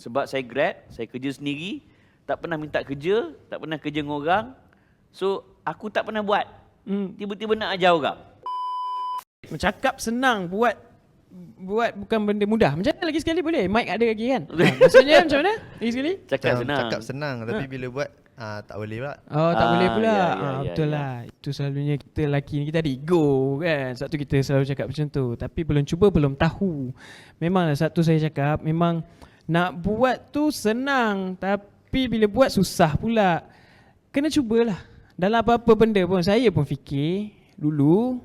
Sebab saya grad, saya kerja sendiri, tak pernah minta kerja, tak pernah kerja dengan orang. So, aku tak pernah buat. Tiba-tiba nak ajar orang. Cakap senang, buat bukan benda mudah. Macam mana lagi sekali boleh? Mic ada lagi kan? Maksudnya macam mana? Lagi sekali? Cakap senang tapi bila buat tak boleh pula. Oh, tak boleh pula. Ya, Betul lah. Itu selalunya kita lelaki ni, kita ada ego kan. Sebab tu kita selalu cakap macam tu. Tapi belum cuba, belum tahu. Memanglah satu saya cakap, memang nak buat tu senang, tapi bila buat susah pula. Kena cubalah. Dalam apa-apa benda pun, saya pun fikir dulu,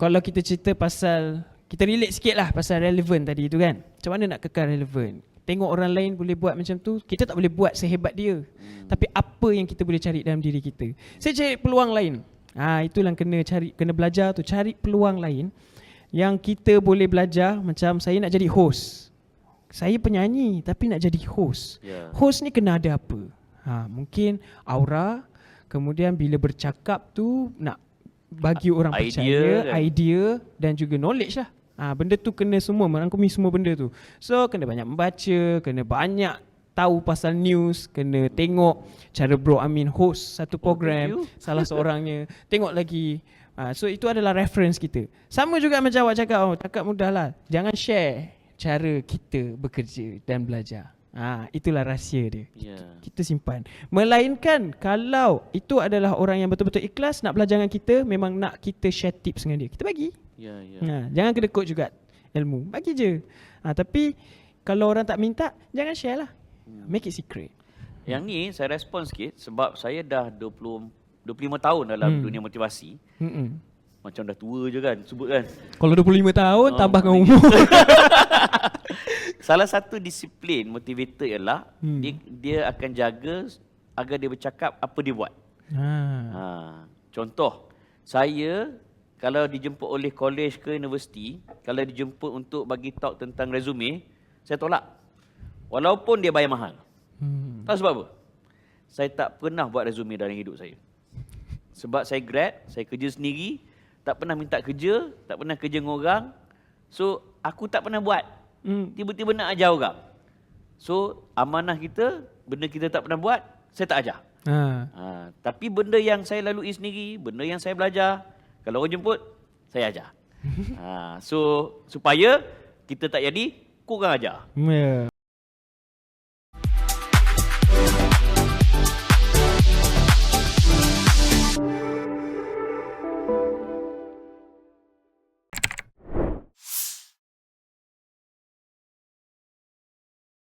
kalau kita cerita pasal, kita relate sikit lah pasal relevan tadi tu kan. Macam mana nak kekal relevan? Tengok orang lain boleh buat macam tu, kita tak boleh buat sehebat dia. Tapi apa yang kita boleh cari dalam diri kita? Saya cari peluang lain. Itulah kena belajar tu, cari peluang lain yang kita boleh belajar. Macam saya nak jadi host. Saya penyanyi tapi nak jadi host. Host ni kena ada apa? Mungkin aura, kemudian bila bercakap tu nak bagi orang percaya, idea dan juga knowledge lah. Benda tu kena semua, merangkumi semua benda tu. So kena banyak membaca, kena banyak tahu pasal news, kena tengok cara Bro Amin host satu program, salah seorangnya. Tengok lagi. So itu adalah reference kita. Sama juga macam awak cakap, cakap mudah lah. Jangan share cara kita bekerja dan belajar. Itulah rahsia dia. Kita simpan. Melainkan kalau itu adalah orang yang betul-betul ikhlas nak belajar dengan kita, memang nak kita share tips dengan dia, kita bagi. Jangan kedekut juga ilmu, bagi je. Tapi kalau orang tak minta, jangan share lah. Make it secret. Yang ni saya respon sikit sebab saya dah 25 tahun dalam dunia motivasi. Macam dah tua je kan sebut kan. Kalau 25 tahun tambahkan umur. Salah satu disiplin motivator ialah dia akan jaga agar dia bercakap apa dia buat. Contoh, saya kalau dijemput oleh college ke universiti, kalau dijemput untuk bagi talk tentang resume, saya tolak. Walaupun dia bayar mahal. Tahu sebab apa? Saya tak pernah buat resume dalam hidup saya. Sebab saya grad, saya kerja sendiri, tak pernah minta kerja, tak pernah kerja dengan orang. So, aku tak pernah buat. Tiba-tiba nak ajar orang. So, amanah kita, benda kita tak pernah buat, saya tak ajar. Tapi benda yang saya lalui sendiri, benda yang saya belajar, kalau orang jemput, saya ajar. So, supaya kita tak jadi, kurang ajar.